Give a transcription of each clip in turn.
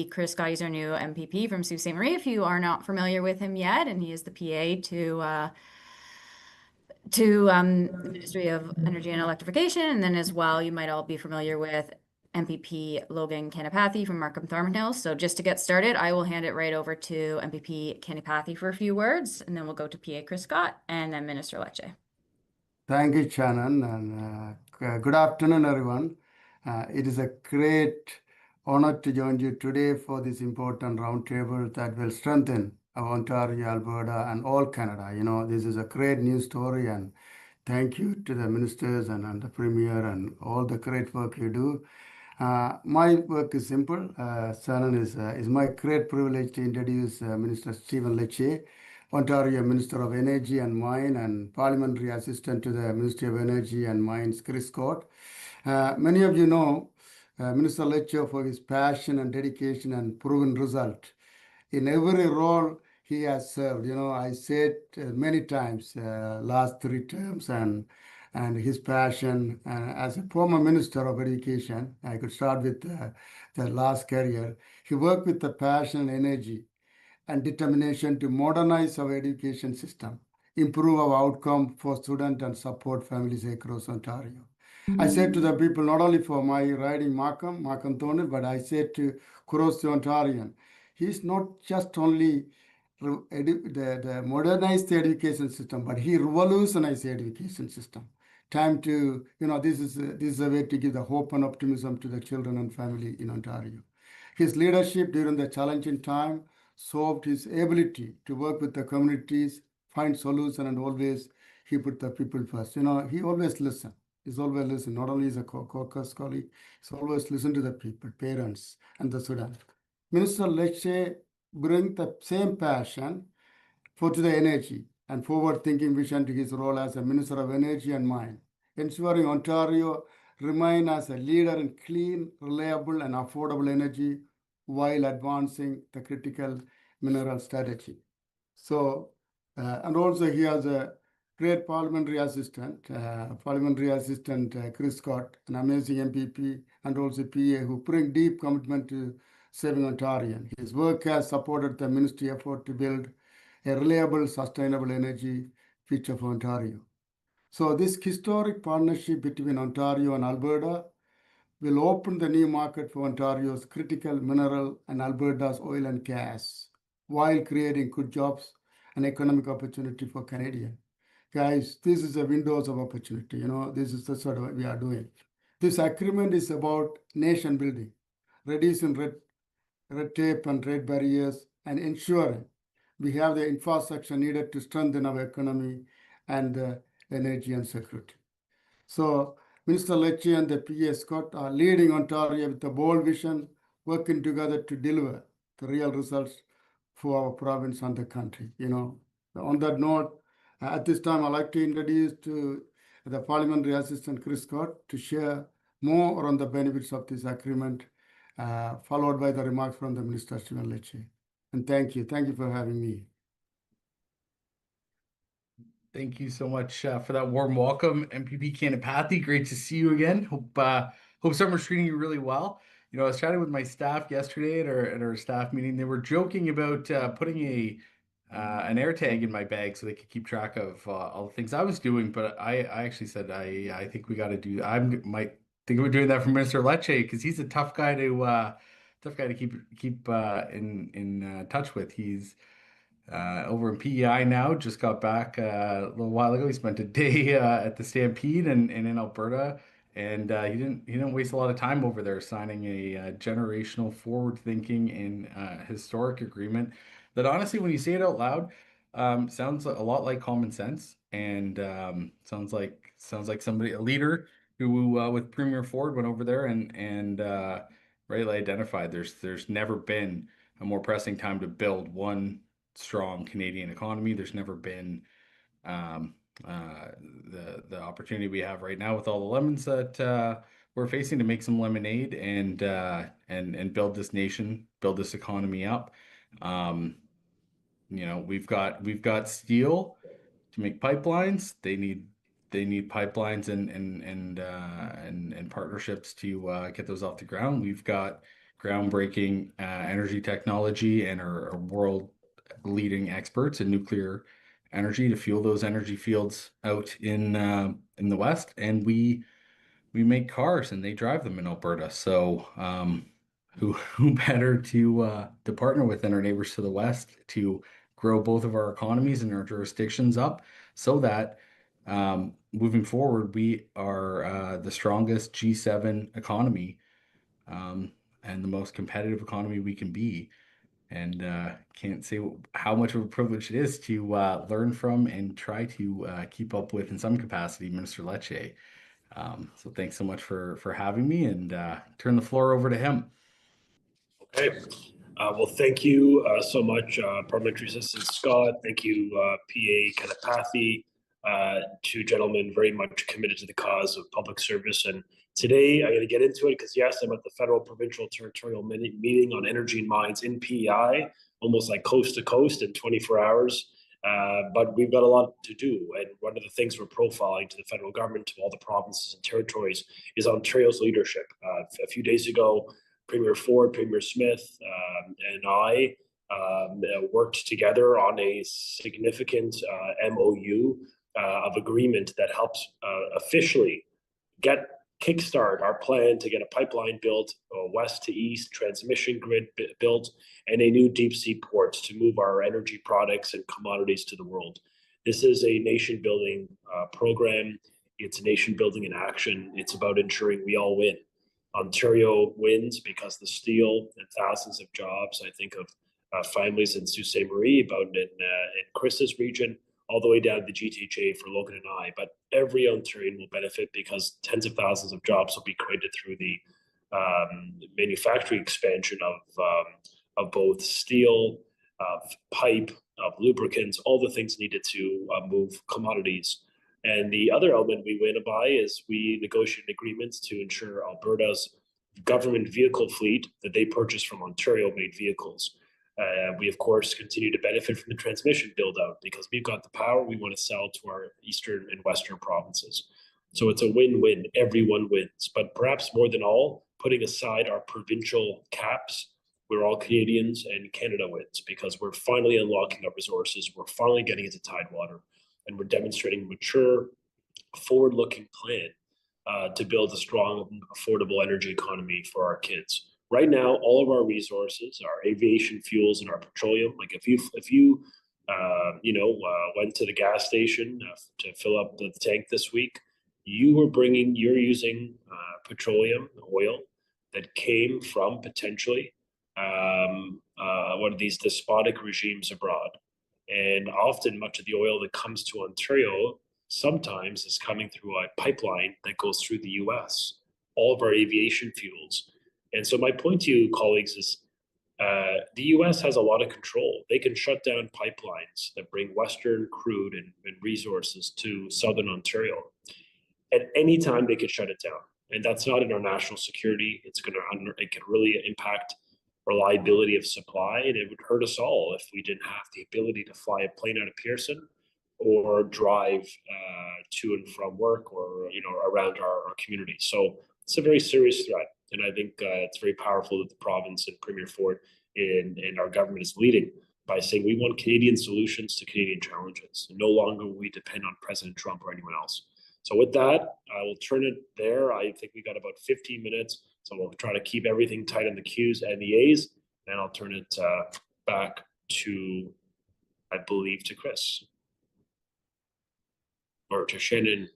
Chris Scott, he's our new MPP from Sault Ste. Marie, if you are not familiar with him yet, and he is the PA to the Ministry of Energy and Electrification. And then as well, you might all be familiar with MPP Logan Kanapathy from Markham Thornhill. So just to get started, I will hand it right over to MPP Kanapathy for a few words, and then we'll go to PA Chris Scott and then Minister Lecce. Thank you, Shannon, and good afternoon, everyone. It is a great honor to join you today for this important roundtable that will strengthen Ontario, Alberta, and all Canada. You know, this is a great news story, and thank you to the ministers and the Premier and all the great work you do. My work is simple. Shannon, is my great privilege to introduce Minister Stephen Lecce, Ontario Minister of Energy and Mine and Parliamentary Assistant to the Ministry of Energy and Mines, Chris Scott. Many of you know Minister Lecce for his passion and dedication and proven result in every role he has served. You know, I said many times last 3 terms and his passion as a former Minister of Education. I could start with the last career. He worked with the passion and energy and determination to modernize our education system, improve our outcome for students and support families across Ontario. I said to the people, not only for my riding Markham Thornhill, but I said to across the Ontarian, he's not just only the modernized the education system, but he revolutionized the education system. Time to, you know, this is a way to give the hope and optimism to the children and family in Ontario. His leadership during the challenging time showed his ability to work with the communities, find solutions, and always he put the people first. You know, he always listened. He's always listened. Not only as a caucus colleague, he's always listened to the people, parents, and the students. Minister Lecce brings the same passion to the energy and forward-thinking vision to his role as a Minister of Energy and Mine, ensuring Ontario remain as a leader in clean, reliable, and affordable energy while advancing the critical mineral strategy. So, and also he has a great parliamentary assistant, Chris Scott, an amazing MPP, and also PA who bring deep commitment to saving Ontarian. His work has supported the ministry effort to build a reliable, sustainable energy future for Ontario. So this historic partnership between Ontario and Alberta will open the new market for Ontario's critical mineral and Alberta's oil and gas, while creating good jobs and economic opportunity for Canadians. Guys, this is a windows of opportunity. You know, this is the sort of what we are doing. This agreement is about nation building, reducing red tape and trade barriers, and ensuring we have the infrastructure needed to strengthen our economy and energy and security. So Minister Lecce and the PA Scott are leading Ontario with a bold vision, working together to deliver the real results for our province and the country. You know, on that note, at this time, I'd like to introduce to the Parliamentary Assistant Chris Scott to share more on the benefits of this agreement, followed by the remarks from the Minister Stephen Lecce. And thank you. Thank you for having me. Thank you so much for that warm welcome, MPP Kanapathy. Great to see you again. Hope summer's treating you really well. You know, I was chatting with my staff yesterday at our staff meeting. They were joking about putting an air tag in my bag so they could keep track of all the things I was doing. But I actually said I think we got to do. I might think we're doing that for Minister Lecce because he's a tough guy to keep in touch with. He's over in PEI now, just got back a little while ago. He spent a day at the Stampede and in Alberta, and he didn't waste a lot of time over there signing a generational, forward-thinking and historic agreement that honestly, when you say it out loud, sounds a lot like common sense and sounds like somebody, a leader who with Premier Ford went over there and rightly identified there's never been a more pressing time to build one strong Canadian economy. There's never been the opportunity we have right now with all the lemons that we're facing to make some lemonade and build this nation, build this economy up. You know, we've got steel to make pipelines. They need pipelines and partnerships to get those off the ground. We've got groundbreaking energy technology and are world leading experts in nuclear energy to fuel those energy fields out in the West. And we make cars and they drive them in Alberta. So who better to partner with than our neighbors to the west to grow both of our economies and our jurisdictions up so that moving forward, we are the strongest G7 economy and the most competitive economy we can be. And can't say how much of a privilege it is to learn from and try to keep up with, in some capacity, Minister Lecce. So thanks so much for having me, and turn the floor over to him. Okay. Well, thank you so much, Parliamentary Assistant Scott. Thank you, PA Kanapathy, two gentlemen very much committed to the cause of public service. And today I'm going to get into it because, yes, I'm at the Federal Provincial Territorial meeting on energy and mines in PEI, almost like coast to coast in 24 hours. But we've got a lot to do. And one of the things we're profiling to the federal government, to all the provinces and territories, is Ontario's leadership. A few days ago, Premier Ford, Premier Smith, and I worked together on a significant MOU of agreement that helps officially kickstart our plan to get a pipeline built, west to east, transmission grid built, and a new deep sea port to move our energy products and commodities to the world. This is a nation building program. It's nation building in action. It's about ensuring we all win. Ontario wins because the steel and thousands of jobs. I think of families in Sault Ste. Marie, about in Chris's region, all the way down to the GTHA for Logan and I. But every Ontarian will benefit because tens of thousands of jobs will be created through the manufacturing expansion of both steel, of pipe, of lubricants, all the things needed to move commodities. And the other element we win by is we negotiate agreements to ensure Alberta's government vehicle fleet that they purchase from Ontario-made vehicles. We, of course, continue to benefit from the transmission build-out because we've got the power we want to sell to our eastern and western provinces. So it's a win-win. Everyone wins. But perhaps more than all, putting aside our provincial caps, we're all Canadians and Canada wins because we're finally unlocking our resources. We're finally getting into Tidewater. And we're demonstrating a mature, forward-looking plan to build a strong, affordable energy economy for our kids. Right now, all of our resources, our aviation fuels and our petroleum, like if you went to the gas station to fill up the tank this week, you're using petroleum, oil that came from potentially one of these despotic regimes abroad. And often much of the oil that comes to Ontario sometimes is coming through a pipeline that goes through the US, all of our aviation fuels. And so my point to you, colleagues, is the US has a lot of control. They can shut down pipelines that bring Western crude and resources to Southern Ontario. At any time, they could shut it down. And that's not in our national security. It could really impact reliability of supply, and it would hurt us all if we didn't have the ability to fly a plane out of Pearson or drive to and from work or around our community. So it's a very serious threat, and I think it's very powerful that the province and Premier Ford and our government is leading by saying we want Canadian solutions to Canadian challenges, and no longer will we depend on President Trump or anyone else. So with that, I will turn it there. I think we got about 15 minutes. So we'll try to keep everything tight on the Qs and the As, and I'll turn it back to, I believe, to Chris or to Shannon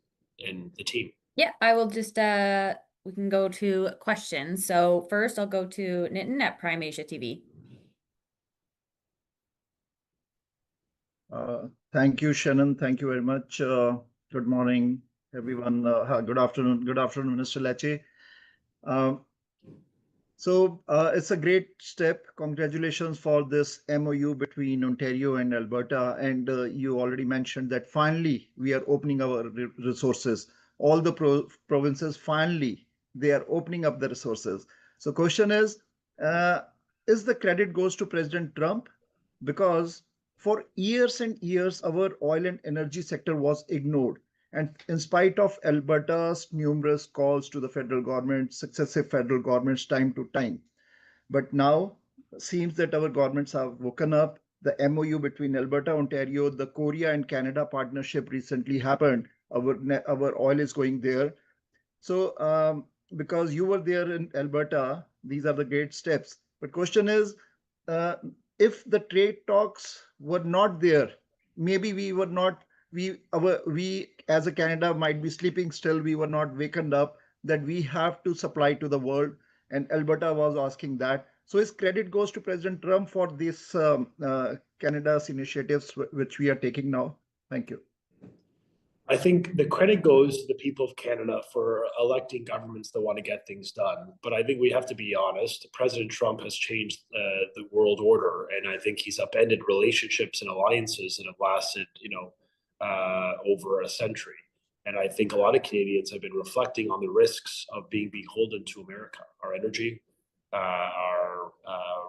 and the team. Yeah, I will just, we can go to questions. So first I'll go to Nitin at Prime Asia TV. Thank you, Shannon. Thank you very much. Good morning, everyone. Good afternoon. Good afternoon, Minister Lecce. So it's a great step. Congratulations for this MOU between Ontario and Alberta. And you already mentioned that finally we are opening our resources. All the provinces, finally, they are opening up the resources. So question is the credit goes to President Trump? Because for years and years, our oil and energy sector was ignored. And in spite of Alberta's numerous calls to the federal government, successive federal governments time to time, But now seems that our governments have woken up. The MOU between Alberta, Ontario, the Korea and Canada partnership recently happened. Our oil is going there. So because you were there in Alberta, these are the great steps. But question is, if the trade talks were not there, maybe we were not, we as a Canada might be sleeping still, we were not wakened up that we have to supply to the world. And Alberta was asking that. So his credit goes to President Trump for this Canada's initiatives, which we are taking now. Thank you. I think the credit goes to the people of Canada for electing governments that want to get things done. But I think we have to be honest. President Trump has changed the world order, and I think he's upended relationships and alliances that have lasted, over a century. And I think a lot of Canadians have been reflecting on the risks of being beholden to America, our energy, our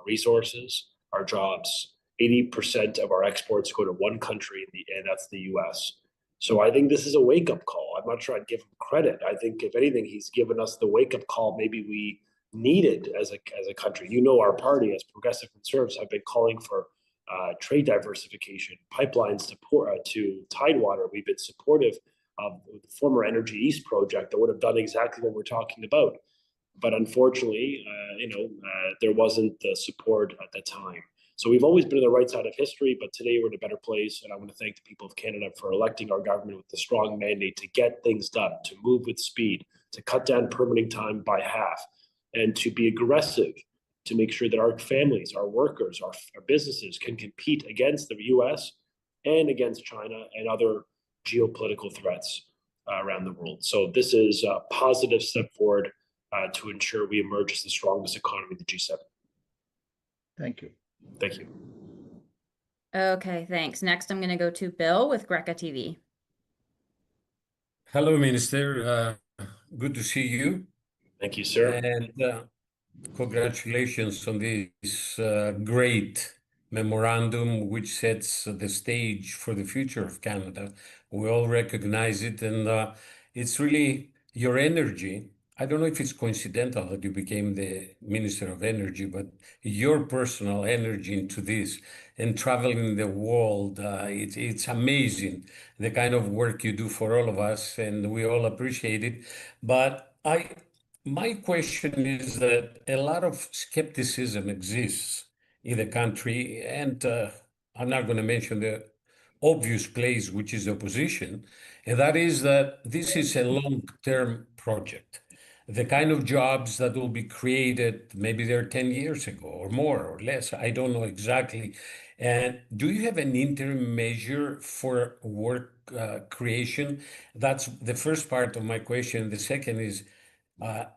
resources, our jobs. 80% of our exports go to one country, and that's the U.S. So I think this is a wake-up call. I'm not sure I'd give him credit. I think if anything, he's given us the wake-up call maybe we needed as a country. Our party as Progressive Conservatives have been calling for trade diversification, pipelines to Tidewater. We've been supportive of the former Energy East project that would have done exactly what we're talking about. But unfortunately, there wasn't the support at the time. So we've always been on the right side of history, but today we're in a better place. And I want to thank the people of Canada for electing our government with a strong mandate to get things done, to move with speed, to cut down permitting time by half, and to be aggressive to make sure that our families, our workers, our businesses can compete against the US and against China and other geopolitical threats around the world. So this is a positive step forward to ensure we emerge as the strongest economy in the G7. Thank you. Thank you. Okay, thanks. Next, I'm going to go to Bill with Greca TV. Hello, Minister. Good to see you. Thank you, sir. And congratulations on this great memorandum, which sets the stage for the future of Canada. We all recognize it, and it's really your energy. I don't know if it's coincidental that you became the Minister of Energy, but your personal energy into this and traveling the world, it's amazing the kind of work you do for all of us, and we all appreciate it. But my question is that a lot of skepticism exists in the country, and I'm not going to mention the obvious place, which is opposition, and that is that this is a long-term project. The kind of jobs that will be created, maybe they're 10 years ago or more or less, I don't know exactly. And do you have an interim measure for work creation? That's the first part of my question. The second is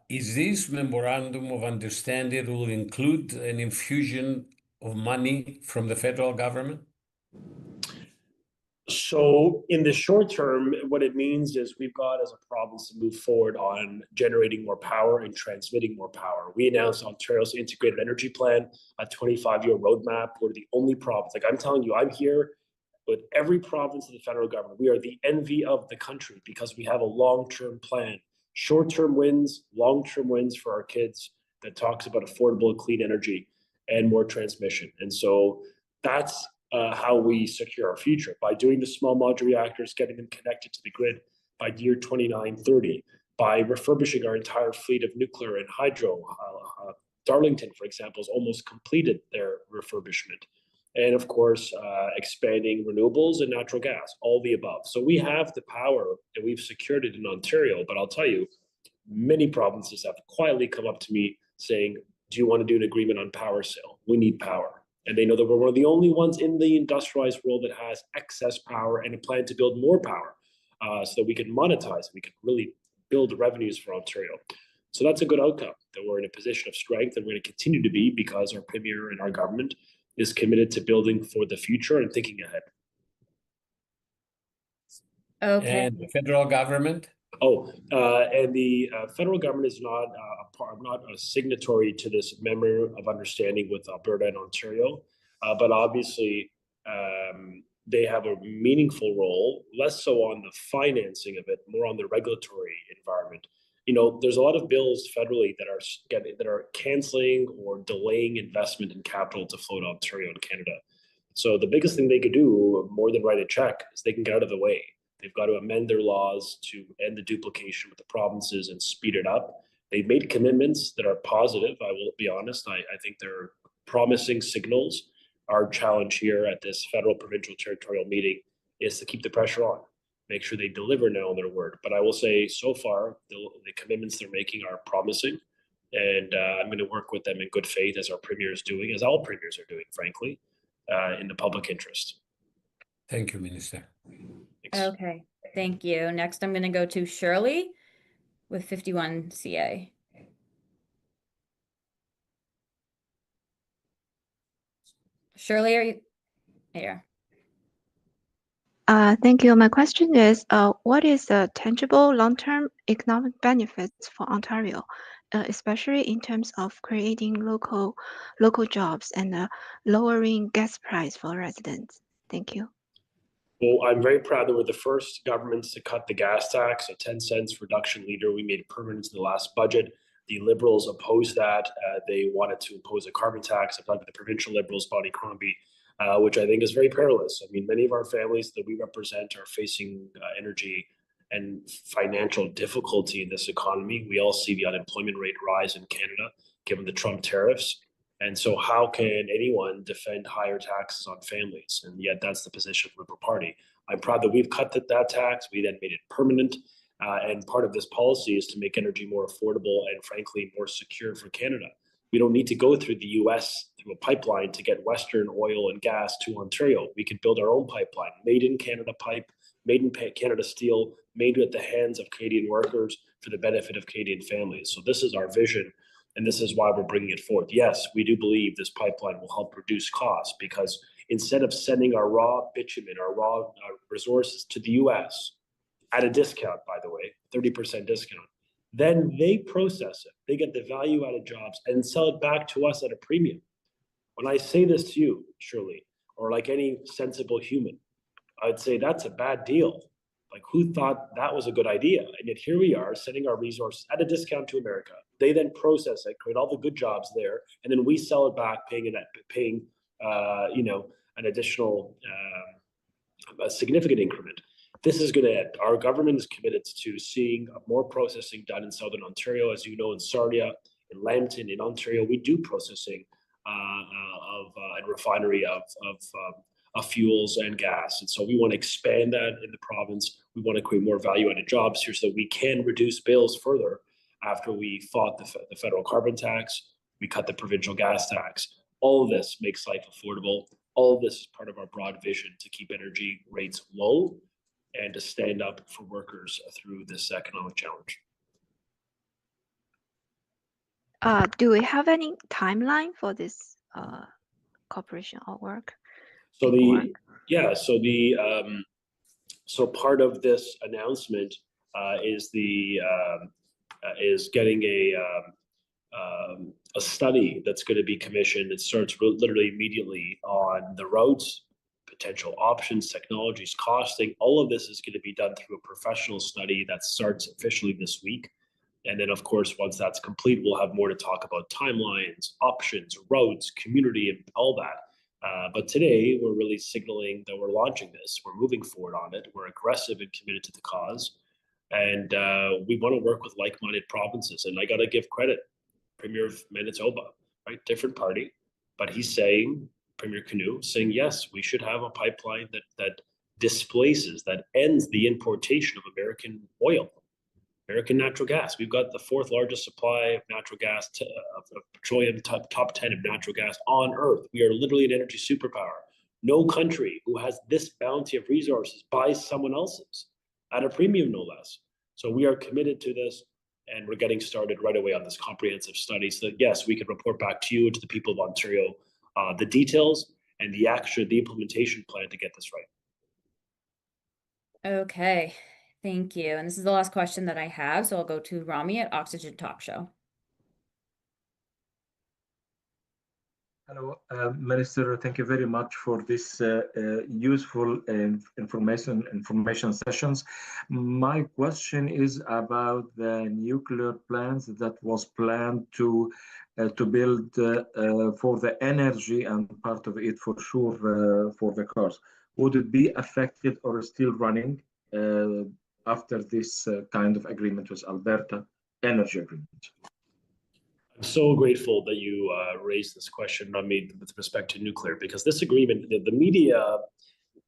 this memorandum of understanding will include an infusion of money from the federal government? So in the short term, what it means is we've got as a province to move forward on generating more power and transmitting more power. We announced Ontario's integrated energy plan, a 25-year roadmap. We're the only province. Like I'm telling you, I'm here with every province of the federal government. We are the envy of the country because we have a long-term plan. Short-term wins, long-term wins for our kids that talks about affordable, clean energy and more transmission. And so that's how we secure our future, by doing the small modular reactors, getting them connected to the grid by year 2930, by refurbishing our entire fleet of nuclear and hydro. Darlington, for example, has almost completed their refurbishment. And of course, expanding renewables and natural gas, all the above. So we have the power and we've secured it in Ontario, but I'll tell you, many provinces have quietly come up to me saying, do you want to do an agreement on power sale? We need power. And they know that we're one of the only ones in the industrialized world that has excess power and a plan to build more power so that we can monetize, we can really build revenues for Ontario. So that's a good outcome, that we're in a position of strength and we're going to continue to be because our Premier and our government is committed to building for the future and thinking ahead. Okay. And the federal government? And the federal government is not a signatory to this Memorandum of Understanding with Alberta and Ontario, but obviously they have a meaningful role, less so on the financing of it, more on the regulatory environment. there's a lot of bills federally that are canceling or delaying investment in capital to flow to Ontario and Canada. So the biggest thing they could do, more than write a check, is they can get out of the way. They've got to amend their laws to end the duplication with the provinces and speed it up. They've made commitments that are positive. I will be honest. I think they're promising signals. Our challenge here at this federal, provincial, territorial meeting is to keep the pressure on, make sure they deliver now on their word. But I will say, so far, the commitments they're making are promising. And I'm going to work with them in good faith, as our premier is doing, as all premiers are doing, frankly, in the public interest. Thank you, Minister. Thanks. Okay, thank you. Next, I'm going to go to Shirley with 51 CA. Shirley, are you here? Thank you. My question is, what is the tangible long-term economic benefits for Ontario, especially in terms of creating local jobs and lowering gas price for residents? Thank you. Well, I'm very proud that we're the first governments to cut the gas tax, a 10 cents reduction leader. We made it permanent in the last budget. The Liberals opposed that. They wanted to impose a carbon tax. I talked to the provincial Liberals, Bonnie Crombie, which I think is very perilous. I mean, many of our families that we represent are facing energy and financial difficulty in this economy. We all see the unemployment rate rise in Canada, given the Trump tariffs. And so how can anyone defend higher taxes on families? And yet that's the position of the Liberal Party. I'm proud that we've cut that tax. We then made it permanent. And part of this policy is to make energy more affordable and, frankly, more secure for Canada. We don't need to go through the US through a pipeline to get Western oil and gas to Ontario. We could build our own pipeline, made in Canada pipe, made in Canada steel, made at the hands of Canadian workers for the benefit of Canadian families. So this is our vision. And this is why we're bringing it forth. Yes, we do believe this pipeline will help reduce costs, because instead of sending our raw bitumen, our raw resources to the US at a discount, by the way, 30% discount, then they process it. They get the value out of jobs and sell it back to us at a premium. When I say this to you, Shirley, or like any sensible human, I would say that's a bad deal. Like, who thought that was a good idea? And yet here we are sending our resources at a discount to America. They then process it, create all the good jobs there, and then we sell it back, paying an additional, a significant increment. This is going to end. Our government is committed to seeing more processing done in Southern Ontario. As you know, in Sarnia, in Lambton, in Ontario, we do processing and refinery of fuels and gas. And so we want to expand that in the province. We want to create more value-added jobs here so that we can reduce bills further. After we fought the federal carbon tax, we cut the provincial gas tax. All of this makes life affordable. All of this is part of our broad vision to keep energy rates low and to stand up for workers through this economic challenge. Do we have any timeline for this cooperation or work? So part of this announcement is getting a study that's going to be commissioned. It starts literally immediately on the roads, potential options, technologies, costing. All of this is going to be done through a professional study that starts officially this week. And then, of course, once that's complete, we'll have more to talk about timelines, options, roads, community, and all that. But today, we're really signaling that we're launching this. We're moving forward on it. We're aggressive and committed to the cause. And we want to work with like-minded provinces. And I got to give credit, Premier of Manitoba, right? Different party. But he's saying, Premier Canoe, saying, yes, we should have a pipeline that displaces, that ends the importation of American oil, American natural gas. We've got the fourth largest supply of natural gas, of petroleum, top 10 of natural gas on Earth. We are literally an energy superpower. No country who has this bounty of resources buys someone else's at a premium, no less. So we are committed to this, and we're getting started right away on this comprehensive study so that, yes, we can report back to you and to the people of Ontario the details and the implementation plan to get this right. Okay, thank you. And this is the last question that I have, so I'll go to Rami at Oxygen Talk Show. Hello, Minister. Thank you very much for this useful information sessions. My question is about the nuclear plants that was planned to build for the energy and part of it for sure for the cars. Would it be affected or still running after this kind of agreement with Alberta energy agreement? I'm so grateful that you raised this question on me with respect to nuclear, because this agreement, the media,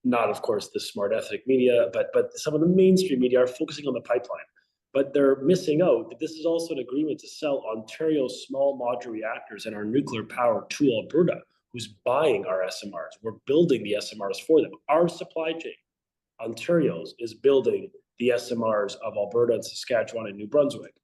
not of course the smart ethnic media, but some of the mainstream media are focusing on the pipeline. But they're missing out that this is also an agreement to sell Ontario's small modular reactors and our nuclear power to Alberta, who's buying our SMRs. We're building the SMRs for them. Our supply chain, Ontario's, is building the SMRs of Alberta and Saskatchewan and New Brunswick.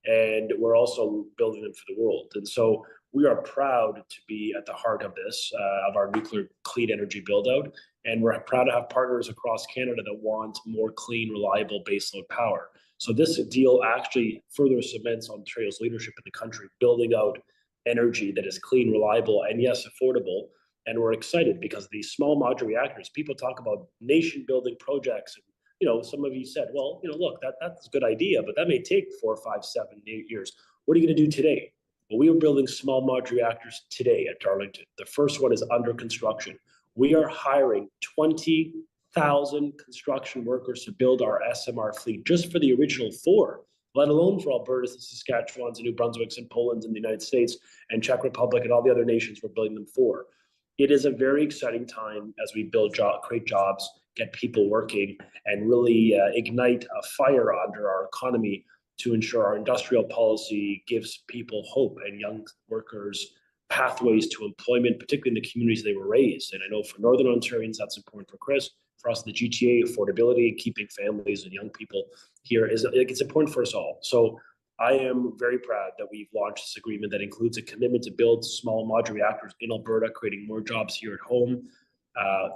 And we're also building them for the world. And so we are proud to be at the heart of this, of our nuclear clean energy build out. And we're proud to have partners across Canada that want more clean, reliable baseload power. So this deal actually further cements Ontario's leadership in the country, building out energy that is clean, reliable, and yes, affordable. And we're excited because these small modular reactors, people talk about nation building projects. And, you know, some of you said, well, you know, look, that's a good idea, but that may take 4, 5, 7, 8 years. What are you going to do today? Well, we are building small modular reactors today at Darlington. The first one is under construction. We are hiring 20,000 construction workers to build our SMR fleet just for the original 4, let alone for Alberta's and Saskatchewan's and New Brunswick's and Poland's and the United States and Czech Republic and all the other nations we're building them for. It is a very exciting time as we build create jobs, get people working, and really ignite a fire under our economy to ensure our industrial policy gives people hope and young workers pathways to employment, particularly in the communities they were raised. And I know for Northern Ontarians, that's important for Chris. For us, the GTA, affordability, keeping families and young people here it's important for us all. So I am very proud that we've launched this agreement that includes a commitment to build small modular reactors in Alberta, creating more jobs here at home.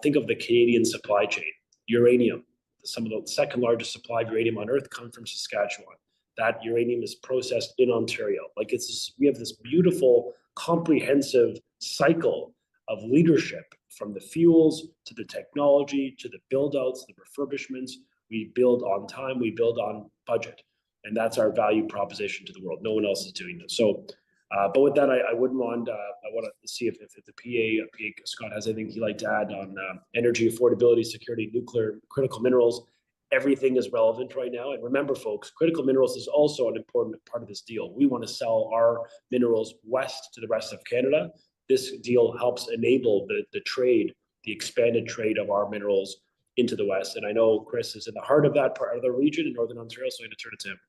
Think of the Canadian supply chain. Uranium, some of the second largest supply of uranium on earth come from Saskatchewan. That uranium is processed in Ontario. Like we have this beautiful, comprehensive cycle of leadership from the fuels to the technology to the build outs, the refurbishments. We build on time, we build on budget. And that's our value proposition to the world. No one else is doing this. So, but with that, I wouldn't want, I want to see if the PA Scott has anything he'd like to add on energy affordability, security, nuclear, critical minerals. Everything is relevant right now. And remember, folks, critical minerals is also an important part of this deal. We want to sell our minerals west to the rest of Canada. This deal helps enable the trade, the expanded trade of our minerals into the west. And I know Chris is in the heart of that part of the region in Northern Ontario, so I'm going to turn it to him.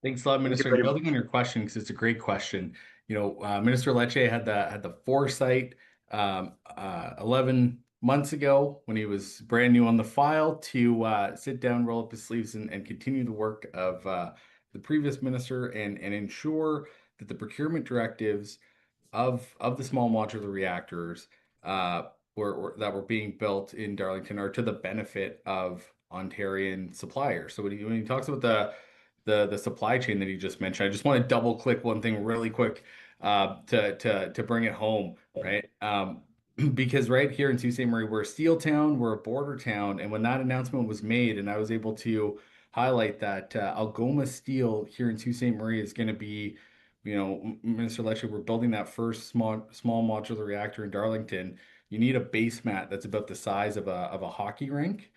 Thanks a lot, Minister. And building on your question, because it's a great question. You know, Minister Lecce had the foresight 11 months ago when he was brand new on the file to sit down, roll up his sleeves, and continue the work of the previous minister and ensure that the procurement directives of the small modular reactors that were being built in Darlington are to the benefit of Ontarian suppliers. So when he talks about the supply chain that he just mentioned, I just want to double click one thing really quick to bring it home, right? Because right here in Sault Ste. Marie, we're a steel town, we're a border town, and when that announcement was made, and I was able to highlight that Algoma Steel here in Sault Ste. Marie is going to be, you know, Minister Lecce, we're building that first small modular reactor in Darlington. You need a base mat that's about the size of a hockey rink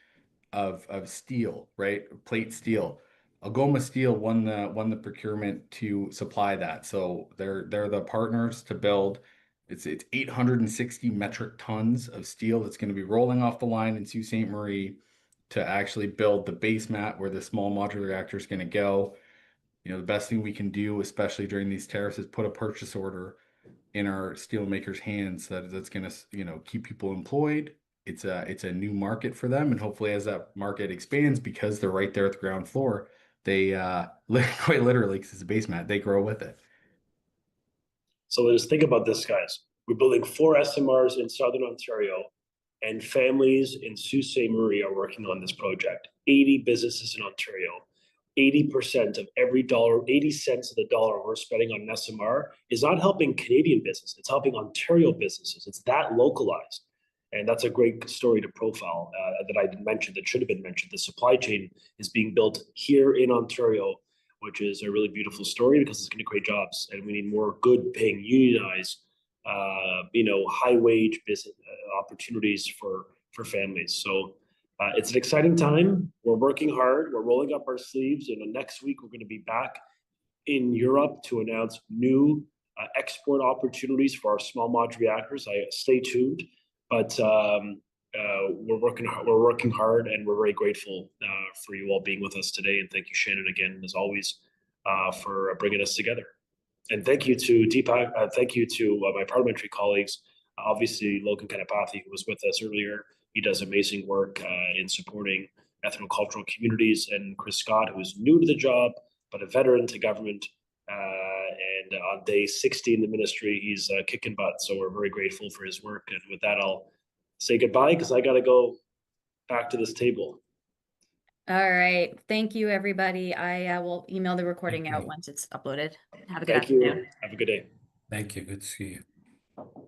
of steel, right? Plate steel. Algoma Steel won the procurement to supply that, so they're the partners to build. It's 860 metric tons of steel that's going to be rolling off the line in Sault Ste. Marie to actually build the base mat where the small modular reactor is going to go. You know, the best thing we can do, especially during these tariffs, is put a purchase order in our steel makers' hands that's going to, you know, keep people employed. It's a new market for them, and hopefully as that market expands, because they're right there at the ground floor, they quite literally, because it's a base mat, they grow with it. So let's think about this, guys. We're building 4 SMRs in Southern Ontario, and families in Sault Ste. Marie are working on this project. 80 businesses in Ontario. 80% of every dollar, 80 cents of the dollar we're spending on SMR is not helping Canadian business. It's helping Ontario businesses. It's that localized. And that's a great story to profile that I didn't mention, that should have been mentioned. The supply chain is being built here in Ontario, which is a really beautiful story because it's going to create jobs. And we need more good paying, unionized, high wage business opportunities for families. So it's an exciting time. We're working hard. We're rolling up our sleeves. And next week, we're going to be back in Europe to announce new export opportunities for our small modular reactors. Stay tuned. But we're working hard, and we're very grateful for you all being with us today. And thank you, Shannon, again, as always, for bringing us together. And thank you to Deepak. Thank you to my parliamentary colleagues. Obviously, Logan Kanapathy, who was with us earlier. He does amazing work in supporting ethnocultural communities. And Chris Scott, who is new to the job, but a veteran to government. And on day 60 in the ministry, he's kicking butt. So we're very grateful for his work. And with that, I'll say goodbye because I got to go back to this table. All right. Thank you, everybody. I will email the recording out once it's uploaded. Have a good afternoon. Have a good day. Thank you. Good to see you.